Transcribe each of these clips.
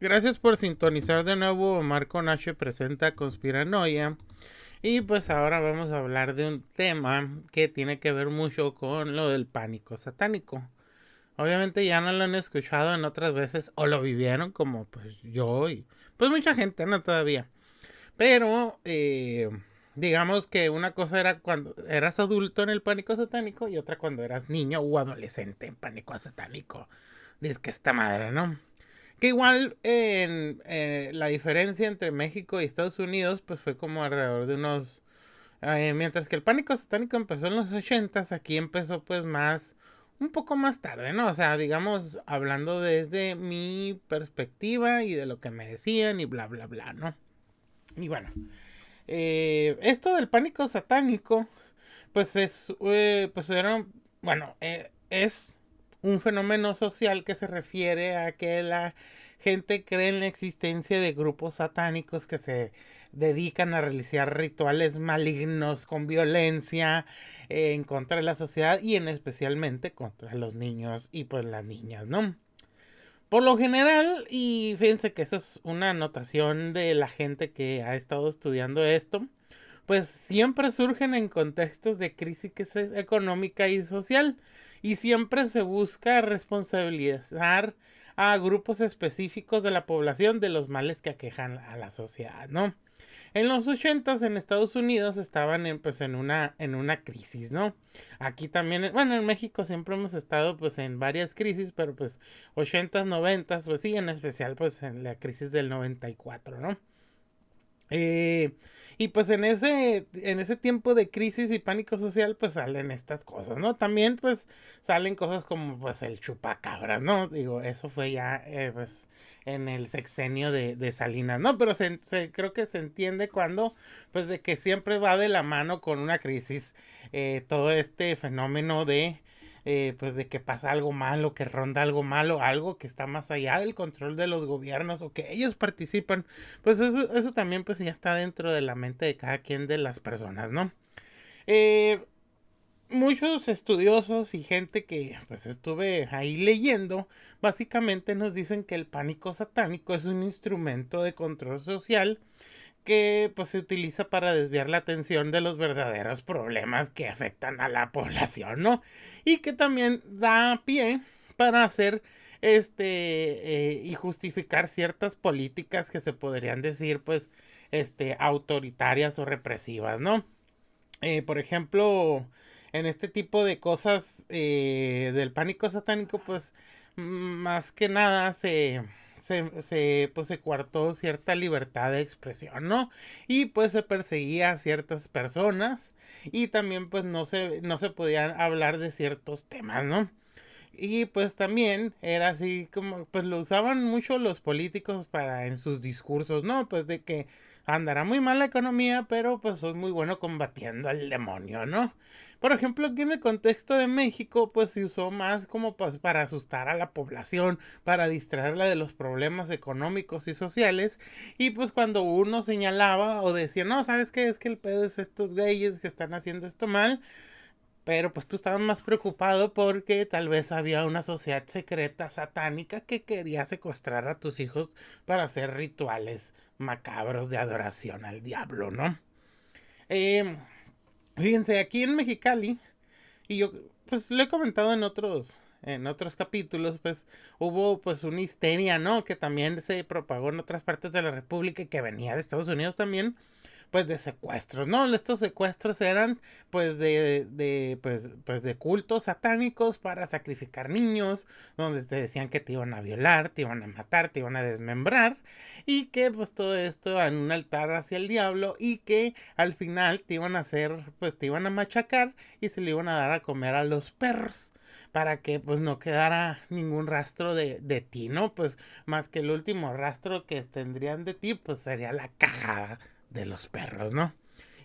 Gracias por sintonizar de nuevo. Marco Nache presenta Conspiranoia. Y pues ahora vamos a hablar de un tema que tiene que ver mucho con lo del pánico satánico. Obviamente ya no lo han escuchado en otras veces o lo vivieron como pues yo y pues mucha gente, no todavía. Pero digamos que una cosa era cuando eras adulto en el pánico satánico y otra cuando eras niño o adolescente en pánico satánico. Dice que esta madre, ¿no? Que igual en la diferencia entre México y Estados Unidos pues fue como alrededor de unos... mientras que el pánico satánico empezó en los ochentas, aquí empezó pues más... un poco más tarde, ¿no? O sea, digamos, hablando desde mi perspectiva y de lo que me decían y bla, bla, bla, ¿no? Y bueno, esto del pánico satánico pues es... pues era... bueno, es un fenómeno social que se refiere a que la gente cree en la existencia de grupos satánicos que se dedican a realizar rituales malignos con violencia en contra de la sociedad y en especialmente contra los niños y pues las niñas, ¿no? Por lo general, y fíjense que esa es una anotación de la gente que ha estado estudiando esto, pues siempre surgen en contextos de crisis económica y social y siempre se busca responsabilizar a grupos específicos de la población de los males que aquejan a la sociedad, ¿no? En los ochentas en Estados Unidos estaban pues en una crisis, ¿no? Aquí también, bueno, en México siempre hemos estado pues en varias crisis, pero pues ochentas, noventas, pues sí, en especial pues en la crisis del 94, ¿no? Eh, y pues en ese tiempo de crisis y pánico social, pues salen estas cosas, ¿no? También pues salen cosas como pues el chupacabras, ¿no? Digo, eso fue ya pues en el sexenio de Salinas, ¿no? Pero creo que se entiende cuando pues de que siempre va de la mano con una crisis todo este fenómeno de pues de que pasa algo malo, que ronda algo malo, algo que está más allá del control de los gobiernos o que ellos participan, pues eso también pues ya está dentro de la mente de cada quien de las personas, ¿no? Eh, Muchos estudiosos y gente que pues estuve ahí leyendo, básicamente nos dicen que el pánico satánico es un instrumento de control social que pues se utiliza para desviar la atención de los verdaderos problemas que afectan a la población, ¿no? Y que también da pie para hacer y justificar ciertas políticas que se podrían decir pues autoritarias o represivas, ¿no? Por ejemplo, en este tipo de cosas del pánico satánico, pues más que nada pues se coartó cierta libertad de expresión, ¿no? Y pues se perseguía a ciertas personas y también pues no se podían hablar de ciertos temas, ¿no? Y pues también era así como, pues lo usaban mucho los políticos para en sus discursos, ¿no? Pues de que andará muy mal la economía, pero pues soy muy bueno combatiendo al demonio, ¿no? Por ejemplo, aquí en el contexto de México, pues se usó más como pues para asustar a la población, para distraerla de los problemas económicos y sociales. Y pues cuando uno señalaba o decía, no, ¿sabes qué? Es que el pedo es estos güeyes que están haciendo esto mal, pero pues tú estabas más preocupado porque tal vez había una sociedad secreta satánica que quería secuestrar a tus hijos para hacer rituales macabros de adoración al diablo, ¿no? Eh, Fíjense, aquí en Mexicali, y yo pues lo he comentado en otros capítulos, pues hubo pues una histeria, ¿no? Que también se propagó en otras partes de la República y que venía de Estados Unidos también, pues de secuestros, ¿no? Estos secuestros eran pues pues de cultos satánicos para sacrificar niños, donde te decían que te iban a violar, te iban a matar, te iban a desmembrar y que pues todo esto en un altar hacia el diablo y que al final te iban a hacer, pues te iban a machacar y se le iban a dar a comer a los perros para que pues no quedara ningún rastro de ti, ¿no? Pues más que el último rastro que tendrían de ti pues sería la caja de los perros, ¿no?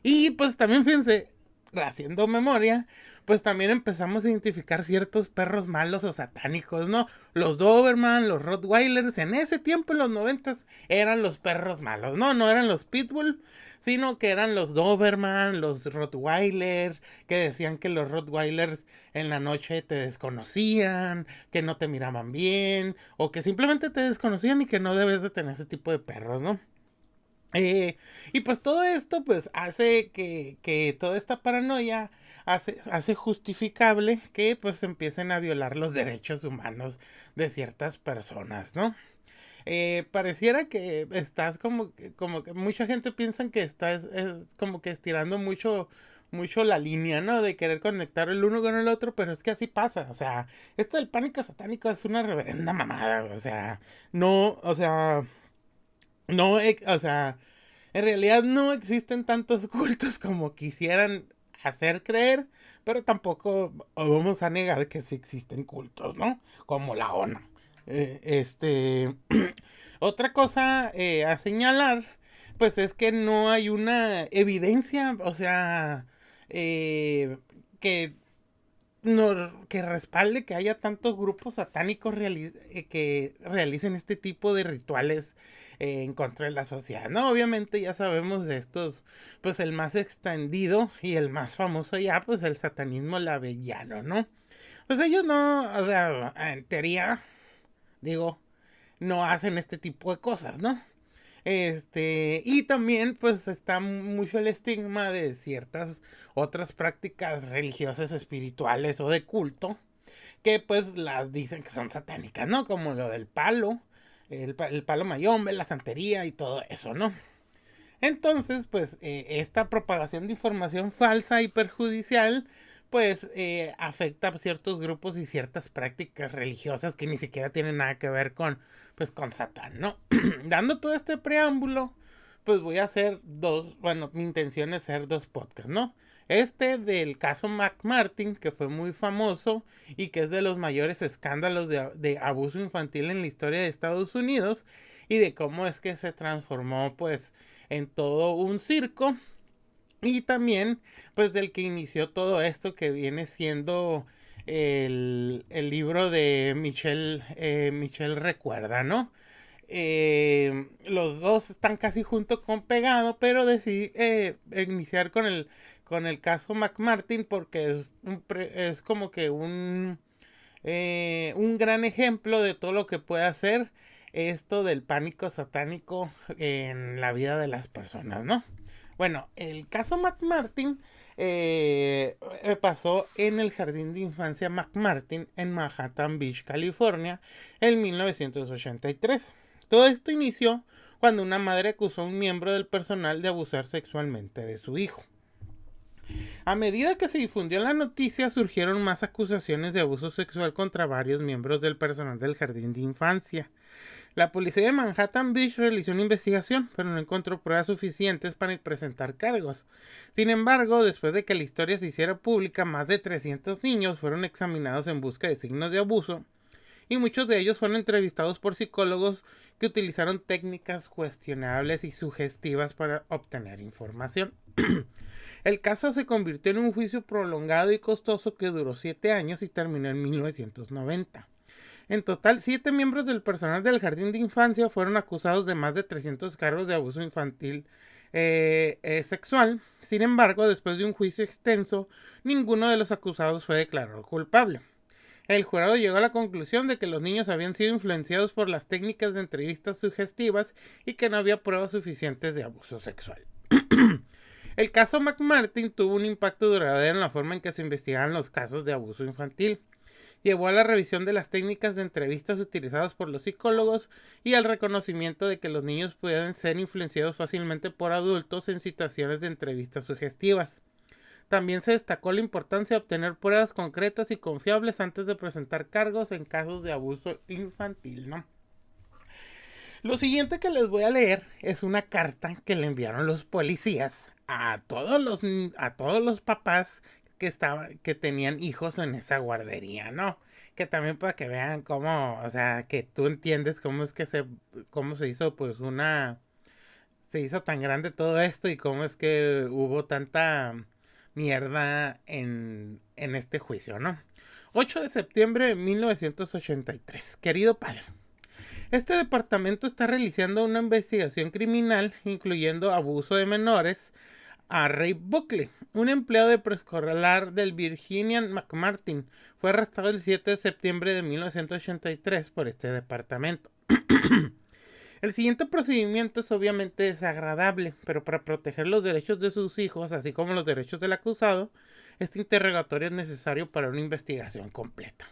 Y pues también fíjense, haciendo memoria, pues también empezamos a identificar ciertos perros malos o satánicos, ¿no? Los Doberman, los Rottweilers, en ese tiempo, en los 90, eran los perros malos, ¿no? No eran los Pitbull, sino que eran los Doberman, los Rottweiler, que decían que los Rottweilers en la noche te desconocían, que no te miraban bien, o que simplemente te desconocían y que no debes de tener ese tipo de perros, ¿no? Y pues todo esto pues hace que toda esta paranoia hace justificable que pues empiecen a violar los derechos humanos de ciertas personas, ¿no? Pareciera que estás como que mucha gente piensa que estás es como que estirando mucho la línea, ¿no? De querer conectar el uno con el otro, pero es que así pasa, o sea, esto del pánico satánico es una reverenda mamada, o sea, no, o sea, no, o sea, en realidad no existen tantos cultos como quisieran hacer creer, pero tampoco vamos a negar que sí existen cultos, ¿no? Como la ONU. Otra cosa a señalar, pues es que no hay una evidencia, o sea, que que respalde que haya tantos grupos satánicos que realicen este tipo de rituales en contra de la sociedad, ¿no? Obviamente ya sabemos de estos, pues el más extendido y el más famoso ya, pues el satanismo labellano, ¿no? Pues ellos no, o sea, en teoría, digo, no hacen este tipo de cosas, ¿no? Y también pues está mucho el estigma de ciertas otras prácticas religiosas, espirituales o de culto, que pues las dicen que son satánicas, ¿no? Como lo del palo, el palo mayombe, la santería y todo eso, ¿no? Entonces, pues esta propagación de información falsa y perjudicial, pues afecta a ciertos grupos y ciertas prácticas religiosas que ni siquiera tienen nada que ver pues, con Satán, ¿no? Dando todo este preámbulo, pues voy a hacer bueno, mi intención es hacer dos podcasts, ¿no? Este del caso McMartin, que fue muy famoso y que es de los mayores escándalos de abuso infantil en la historia de Estados Unidos, y de cómo es que se transformó, pues, en todo un circo. Y también, pues, del que inició todo esto que viene siendo el libro de Michelle Recuerda, ¿no? Los dos están casi junto con pegado, pero decidí iniciar con el caso McMartin porque es como que un gran ejemplo de todo lo que puede hacer esto del pánico satánico en la vida de las personas, ¿no? Bueno, el caso McMartin pasó en el jardín de infancia McMartin en Manhattan Beach, California, en 1983. Todo esto inició cuando una madre acusó a un miembro del personal de abusar sexualmente de su hijo. A medida que se difundió la noticia, surgieron más acusaciones de abuso sexual contra varios miembros del personal del jardín de infancia. La policía de Manhattan Beach realizó una investigación, pero no encontró pruebas suficientes para presentar cargos. Sin embargo, después de que la historia se hiciera pública, más de 300 niños fueron examinados en busca de signos de abuso, y muchos de ellos fueron entrevistados por psicólogos que utilizaron técnicas cuestionables y sugestivas para obtener información. El caso se convirtió en un juicio prolongado y costoso que duró 7 años y terminó en 1990. En total, 7 miembros del personal del jardín de infancia fueron acusados de más de 300 cargos de abuso infantil sexual. Sin embargo, después de un juicio extenso, ninguno de los acusados fue declarado culpable. El jurado llegó a la conclusión de que los niños habían sido influenciados por las técnicas de entrevistas sugestivas y que no había pruebas suficientes de abuso sexual. El caso McMartin tuvo un impacto duradero en la forma en que se investigaban los casos de abuso infantil. Llevó a la revisión de las técnicas de entrevistas utilizadas por los psicólogos y al reconocimiento de que los niños pueden ser influenciados fácilmente por adultos en situaciones de entrevistas sugestivas. También se destacó la importancia de obtener pruebas concretas y confiables antes de presentar cargos en casos de abuso infantil, ¿no? Lo siguiente que les voy a leer es una carta que le enviaron los policías a todos los papás que tenían hijos en esa guardería, ¿no? Que también para que vean cómo, o sea, que tú entiendes cómo es que cómo se hizo pues se hizo tan grande todo esto y cómo es que hubo tanta mierda en este juicio, ¿no? 8 de septiembre de 1983. Querido padre, este departamento está realizando una investigación criminal, incluyendo abuso de menores, a Ray Buckley, un empleado de preescolar del Virginian McMartin. Fue arrestado el 7 de septiembre de 1983 por este departamento. El siguiente procedimiento es obviamente desagradable, pero para proteger los derechos de sus hijos, así como los derechos del acusado, este interrogatorio es necesario para una investigación completa.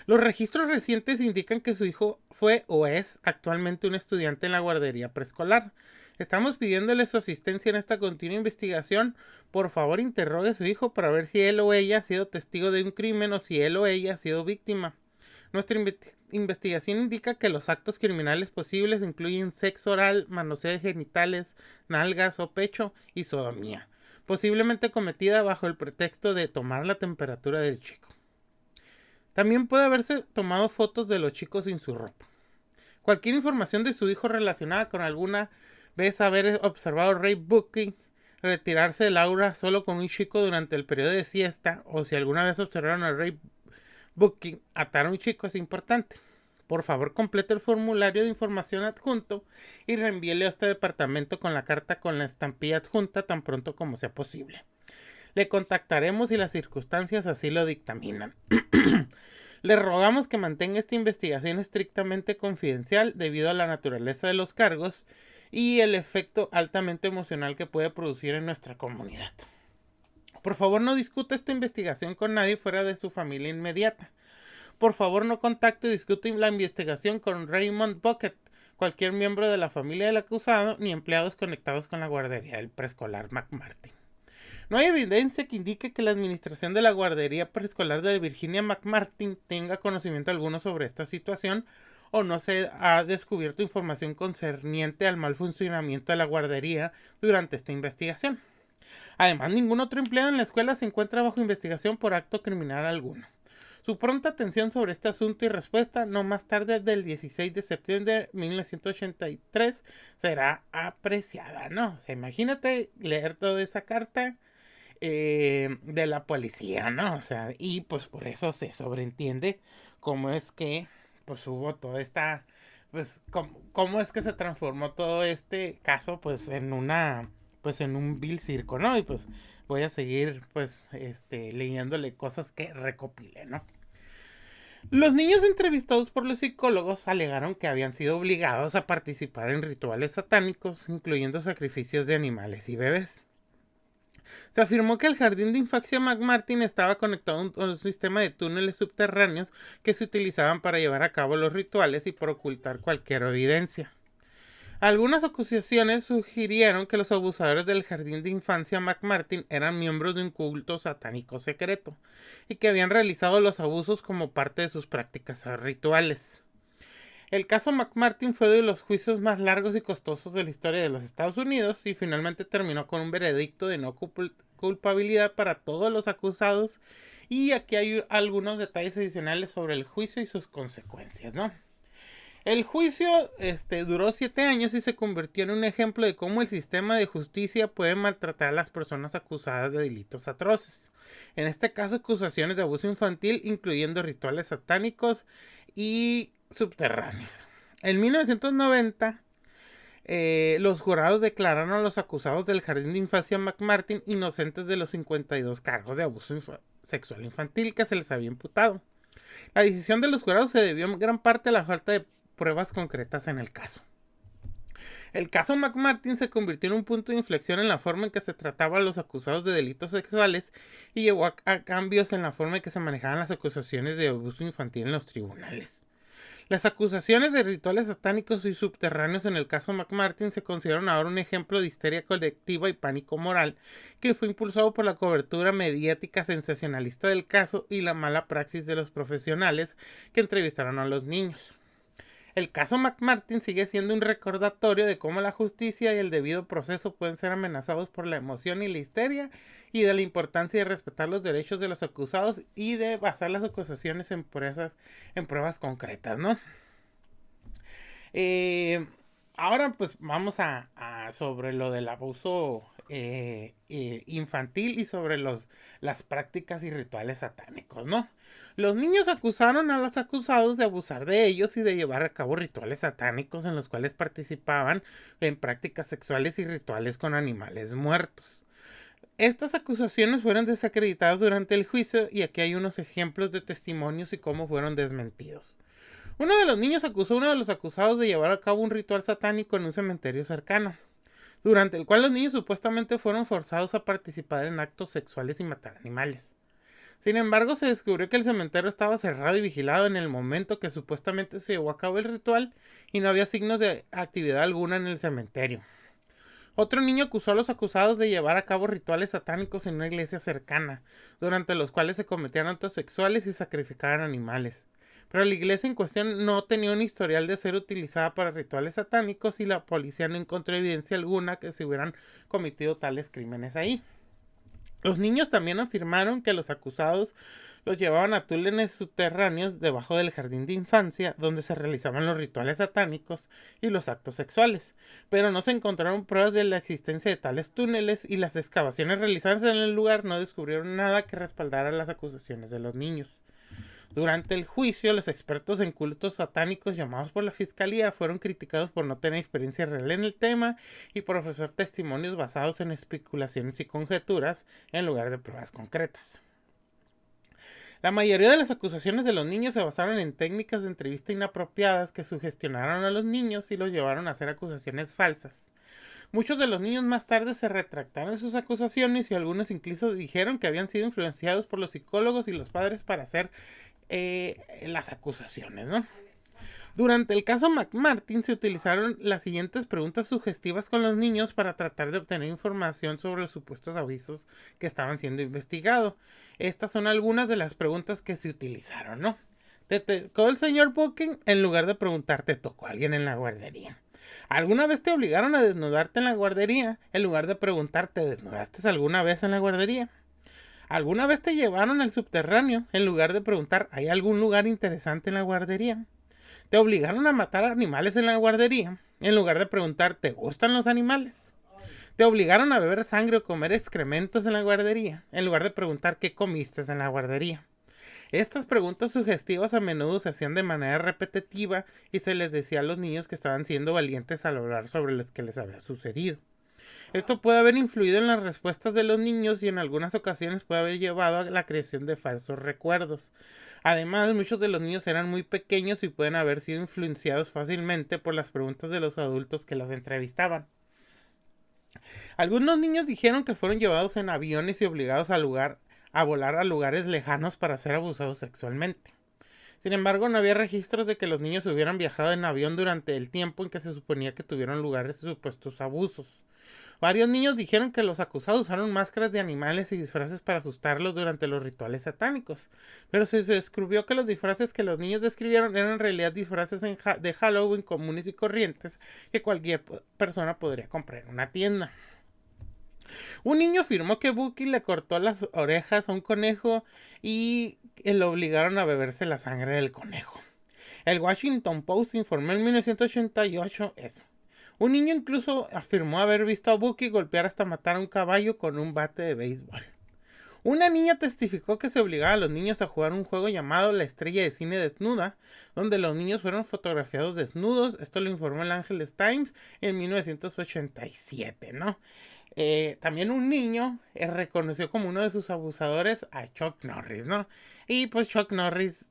Los registros recientes indican que su hijo fue o es actualmente un estudiante en la guardería preescolar. Estamos pidiéndole su asistencia en esta continua investigación. Por favor, interrogue a su hijo para ver si él o ella ha sido testigo de un crimen o si él o ella ha sido víctima. Nuestra investigación indica que los actos criminales posibles incluyen sexo oral, manoseo de genitales, nalgas o pecho y sodomía, posiblemente cometida bajo el pretexto de tomar la temperatura del chico. También puede haberse tomado fotos de los chicos sin su ropa. Cualquier información de su hijo relacionada con alguna vez haber observado a Ray Buckley retirarse del aula solo con un chico durante el periodo de siesta, o si alguna vez observaron a Ray Buckley atar a un chico, es importante. Por favor, complete el formulario de información adjunto y reenvíele a este departamento con la carta con la estampilla adjunta tan pronto como sea posible. Le contactaremos si las circunstancias así lo dictaminan. Le rogamos que mantenga esta investigación estrictamente confidencial debido a la naturaleza de los cargos y el efecto altamente emocional que puede producir en nuestra comunidad. Por favor, no discuta esta investigación con nadie fuera de su familia inmediata. Por favor, no contacte o discute la investigación con Raymond Bucket, cualquier miembro de la familia del acusado, ni empleados conectados con la guardería del preescolar McMartin. No hay evidencia que indique que la administración de la guardería preescolar de Virginia McMartin tenga conocimiento alguno sobre esta situación, o no se ha descubierto información concerniente al mal funcionamiento de la guardería durante esta investigación. Además, ningún otro empleado en la escuela se encuentra bajo investigación por acto criminal alguno. Su pronta atención sobre este asunto y respuesta no más tarde del 16 de septiembre de 1983 será apreciada, ¿no? O sea, imagínate leer toda esa carta de la policía, ¿no? O sea, y pues por eso se sobreentiende cómo es que pues hubo toda esta, pues cómo es que se transformó todo este caso pues en un vil circo, ¿no? Y pues voy a seguir pues leyéndole cosas que recopilé, ¿no? Los niños entrevistados por los psicólogos alegaron que habían sido obligados a participar en rituales satánicos, incluyendo sacrificios de animales y bebés. Se afirmó que el jardín de infancia McMartin estaba conectado a un sistema de túneles subterráneos que se utilizaban para llevar a cabo los rituales y por ocultar cualquier evidencia. Algunas acusaciones sugirieron que los abusadores del jardín de infancia McMartin eran miembros de un culto satánico secreto y que habían realizado los abusos como parte de sus prácticas rituales. El caso McMartin fue de los juicios más largos y costosos de la historia de los Estados Unidos y finalmente terminó con un veredicto de no culpabilidad para todos los acusados, y aquí hay algunos detalles adicionales sobre el juicio y sus consecuencias, ¿no? El juicio duró 7 años y se convirtió en un ejemplo de cómo el sistema de justicia puede maltratar a las personas acusadas de delitos atroces. En este caso, acusaciones de abuso infantil, incluyendo rituales satánicos y subterráneos. En 1990, los jurados declararon a los acusados del jardín de infancia McMartin inocentes de los 52 cargos de abuso sexual infantil que se les había imputado. La decisión de los jurados se debió en gran parte a la falta de pruebas concretas en el caso. El caso McMartin se convirtió en un punto de inflexión en la forma en que se trataba a los acusados de delitos sexuales y llevó a cambios en la forma en que se manejaban las acusaciones de abuso infantil en los tribunales. Las acusaciones de rituales satánicos y subterráneos en el caso McMartin se consideran ahora un ejemplo de histeria colectiva y pánico moral que fue impulsado por la cobertura mediática sensacionalista del caso y la mala praxis de los profesionales que entrevistaron a los niños. El caso McMartin sigue siendo un recordatorio de cómo la justicia y el debido proceso pueden ser amenazados por la emoción y la histeria, y de la importancia de respetar los derechos de los acusados y de basar las acusaciones en pruebas concretas, ¿no? Ahora pues vamos a sobre lo del abuso infantil y sobre las prácticas y rituales satánicos, ¿no? Los niños acusaron a los acusados de abusar de ellos y de llevar a cabo rituales satánicos en los cuales participaban en prácticas sexuales y rituales con animales muertos. Estas acusaciones fueron desacreditadas durante el juicio y aquí hay unos ejemplos de testimonios y cómo fueron desmentidos. Uno de los niños acusó a uno de los acusados de llevar a cabo un ritual satánico en un cementerio cercano, durante el cual los niños supuestamente fueron forzados a participar en actos sexuales y matar animales. Sin embargo, se descubrió que el cementerio estaba cerrado y vigilado en el momento que supuestamente se llevó a cabo el ritual y no había signos de actividad alguna en el cementerio. Otro niño acusó a los acusados de llevar a cabo rituales satánicos en una iglesia cercana, durante los cuales se cometían actos sexuales y sacrificaban animales. Pero la iglesia en cuestión no tenía un historial de ser utilizada para rituales satánicos y la policía no encontró evidencia alguna que se hubieran cometido tales crímenes ahí. Los niños también afirmaron que los acusados los llevaban a túneles subterráneos debajo del jardín de infancia donde se realizaban los rituales satánicos y los actos sexuales, pero no se encontraron pruebas de la existencia de tales túneles y las excavaciones realizadas en el lugar no descubrieron nada que respaldara las acusaciones de los niños. Durante el juicio, los expertos en cultos satánicos llamados por la fiscalía fueron criticados por no tener experiencia real en el tema y por ofrecer testimonios basados en especulaciones y conjeturas en lugar de pruebas concretas. La mayoría de las acusaciones de los niños se basaron en técnicas de entrevista inapropiadas que sugestionaron a los niños y los llevaron a hacer acusaciones falsas. Muchos de los niños más tarde se retractaron de sus acusaciones y algunos incluso dijeron que habían sido influenciados por los psicólogos y los padres para hacer las acusaciones, ¿no? Durante el caso McMartin se utilizaron las siguientes preguntas sugestivas con los niños para tratar de obtener información sobre los supuestos abusos que estaban siendo investigados. Estas son algunas de las preguntas que se utilizaron, ¿no? ¿Te tocó el señor Bucking? En lugar de preguntar, ¿te tocó alguien en la guardería? ¿Alguna vez te obligaron a desnudarte en la guardería? En lugar de preguntar, ¿te desnudaste alguna vez en la guardería? ¿Alguna vez te llevaron al subterráneo? En lugar de preguntar, ¿hay algún lugar interesante en la guardería? ¿Te obligaron a matar animales en la guardería? En lugar de preguntar, ¿te gustan los animales? ¿Te obligaron a beber sangre o comer excrementos en la guardería? En lugar de preguntar, ¿qué comiste en la guardería? Estas preguntas sugestivas a menudo se hacían de manera repetitiva y se les decía a los niños que estaban siendo valientes al hablar sobre lo que les había sucedido. Esto puede haber influido en las respuestas de los niños y en algunas ocasiones puede haber llevado a la creación de falsos recuerdos. Además, muchos de los niños eran muy pequeños y pueden haber sido influenciados fácilmente por las preguntas de los adultos que los entrevistaban. Algunos niños dijeron que fueron llevados en aviones y obligados a volar a lugares lejanos para ser abusados sexualmente. Sin embargo, no había registros de que los niños hubieran viajado en avión durante el tiempo en que se suponía que tuvieron lugar de supuestos abusos. Varios niños dijeron que los acusados usaron máscaras de animales y disfraces para asustarlos durante los rituales satánicos, pero se descubrió que los disfraces que los niños describieron eran en realidad disfraces de Halloween comunes y corrientes que cualquier persona podría comprar en una tienda. Un niño afirmó que Bucky le cortó las orejas a un conejo y lo obligaron a beberse la sangre del conejo. El Washington Post informó en 1988 eso. Un niño incluso afirmó haber visto a Bucky golpear hasta matar a un caballo con un bate de béisbol. Una niña testificó que se obligaba a los niños a jugar un juego llamado La Estrella de Cine Desnuda, donde los niños fueron fotografiados desnudos. Esto lo informó el Angeles Times en 1987, ¿no? También un niño reconoció como uno de sus abusadores a Chuck Norris, ¿no? Y pues Chuck Norris,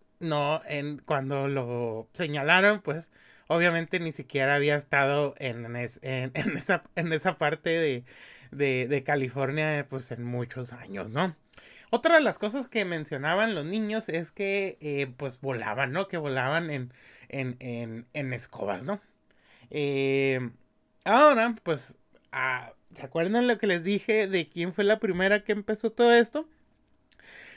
cuando lo señalaron, pues obviamente ni siquiera había estado en esa parte de California pues en muchos años, ¿no? Otra de las cosas que mencionaban los niños es que pues volaban, ¿no? Que volaban en escobas, ¿no? Ahora, pues, ¿se acuerdan lo que les dije de quién fue la primera que empezó todo esto?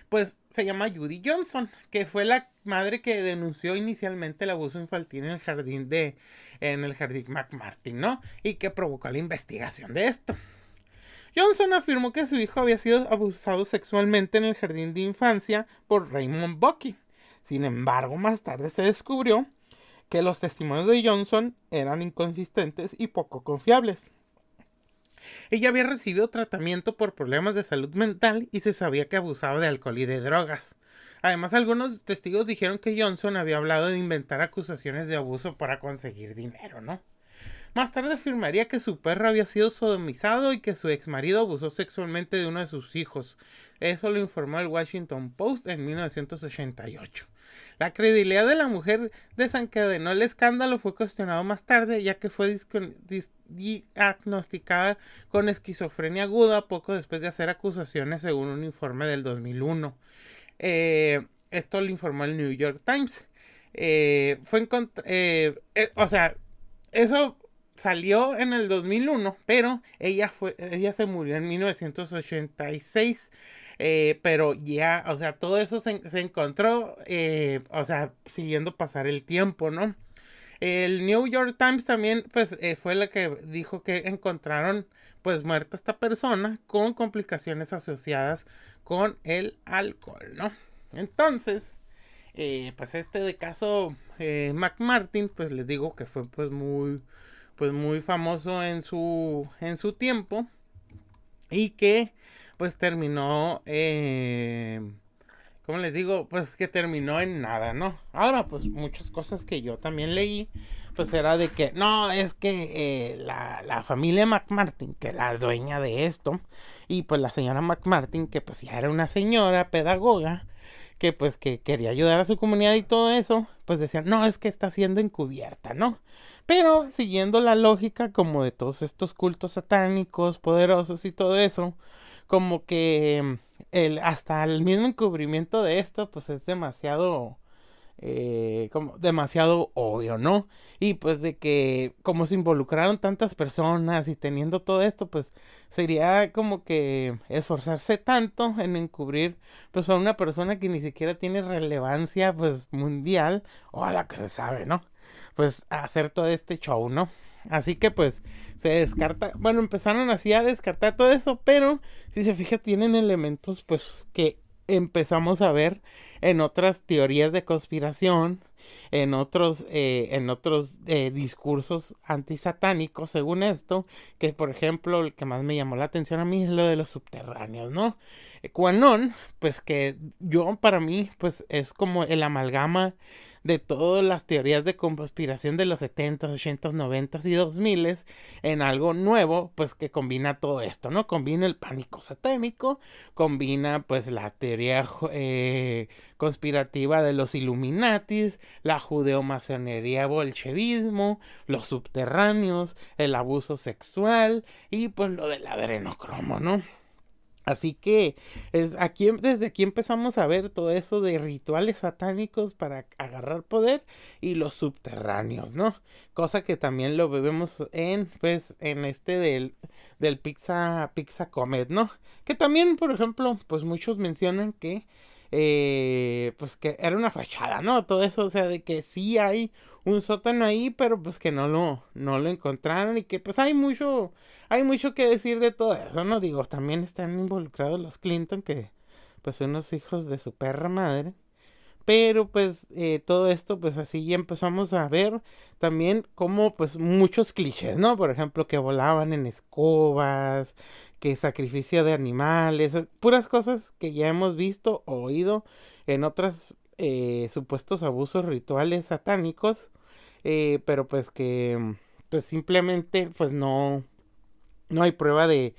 Pues se llama Judy Johnson, que fue la madre que denunció inicialmente el abuso infantil en el jardín McMartin, ¿no? Y que provocó la investigación de esto. Johnson afirmó que su hijo había sido abusado sexualmente en el jardín de infancia por Raymond Bucky. Sin embargo, más tarde se descubrió que los testimonios de Johnson eran inconsistentes y poco confiables. Ella había recibido tratamiento por problemas de salud mental y se sabía que abusaba de alcohol y de drogas. Además, algunos testigos dijeron que Johnson había hablado de inventar acusaciones de abuso para conseguir dinero, ¿no? Más tarde afirmaría que su perro había sido sodomizado y que su exmarido abusó sexualmente de uno de sus hijos. Eso lo informó el Washington Post en 1988. La credibilidad de la mujer desencadenó el escándalo fue cuestionado más tarde, ya que fue diagnosticada con esquizofrenia aguda poco después de hacer acusaciones según un informe del 2001. Esto lo informó el New York Times. O sea, eso salió en el 2001, pero ella se murió en 1986. Pero ya, o sea, todo eso se encontró, o sea, siguiendo pasar el tiempo, ¿no? El New York Times también, pues, fue la que dijo que encontraron, pues, muerta esta persona con complicaciones asociadas con el alcohol, ¿no? Entonces, pues, este de caso McMartin, pues, les digo que fue, pues, muy famoso en su tiempo y que pues terminó, ¿cómo les digo? Pues que terminó en nada, ¿no? Ahora, pues muchas cosas que yo también leí, pues era de que, no, es que la familia McMartin, que es la dueña de esto, y pues la señora McMartin, que pues ya era una señora pedagoga, que pues que quería ayudar a su comunidad y todo eso, pues decían, no, es que está siendo encubierta, ¿no? Pero siguiendo la lógica como de todos estos cultos satánicos, poderosos y todo eso, como que hasta el mismo encubrimiento de esto, pues es demasiado, como demasiado obvio, ¿no? Y pues de que como se involucraron tantas personas y teniendo todo esto, pues sería como que esforzarse tanto en encubrir pues a una persona que ni siquiera tiene relevancia pues mundial o a la que se sabe, ¿no? Pues hacer todo este show, ¿no? Así que pues se descarta, bueno, empezaron así a descartar todo eso, pero si se fija tienen elementos pues que empezamos a ver en otras teorías de conspiración, en otros discursos antisatánicos, según esto, que por ejemplo el que más me llamó la atención a mí es lo de los subterráneos, ¿no? QAnon, pues que yo para mí pues es como el amalgama de todas las teorías de conspiración de los 70s, 80s, 90s y 2000s en algo nuevo, pues que combina todo esto, ¿no? Combina el pánico satánico, combina pues la teoría conspirativa de los Illuminatis, la judeomasonería bolchevismo, los subterráneos, el abuso sexual y pues lo del adrenocromo, ¿no? Así que desde aquí empezamos a ver todo eso de rituales satánicos para agarrar poder y los subterráneos, ¿no? Cosa que también lo vemos en este del Pizza Comet, ¿no? Que también, por ejemplo, pues muchos mencionan que pues que era una fachada, ¿no? Todo eso, o sea, de que sí hay un sótano ahí, pero pues que no lo encontraron y que pues hay mucho que decir de todo eso, ¿no? Digo, también están involucrados los Clinton, que pues son unos hijos de su perra madre. Pero pues todo esto pues así ya empezamos a ver también como pues muchos clichés, ¿no? Por ejemplo, que volaban en escobas, que sacrificio de animales, puras cosas que ya hemos visto o oído en otros supuestos abusos rituales satánicos, pero pues que pues simplemente pues no hay prueba de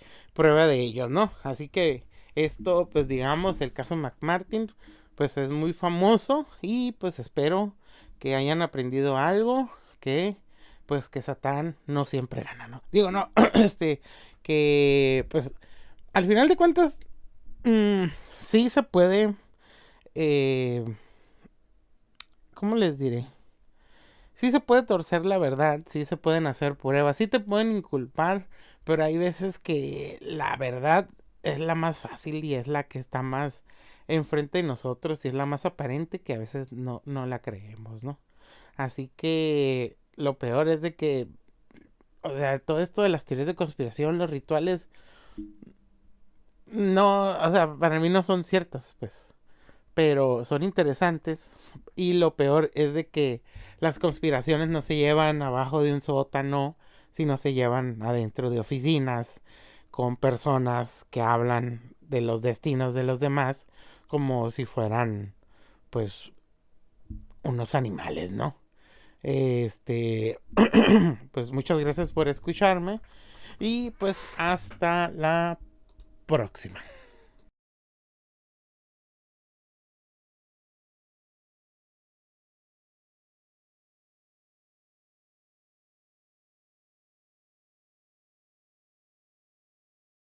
ellos, ¿no? Así que esto, pues digamos, el caso McMartin, pues es muy famoso y pues espero que hayan aprendido algo, que pues que Satán no siempre gana, ¿no? Digo, no, que pues al final de cuentas, mm, sí se puede, eh, ¿cómo les diré? Sí se puede torcer la verdad, sí se pueden hacer pruebas, sí te pueden inculpar, pero hay veces que la verdad es la más fácil y es la que está más enfrente de nosotros y es la más aparente que a veces no la creemos, ¿no? Así que lo peor es de que, o sea, todo esto de las teorías de conspiración, los rituales, no, o sea, para mí no son ciertas, pues, pero son interesantes y lo peor es de que las conspiraciones no se llevan abajo de un sótano si no se llevan adentro de oficinas con personas que hablan de los destinos de los demás como si fueran pues unos animales, ¿no? Pues muchas gracias por escucharme y pues hasta la próxima.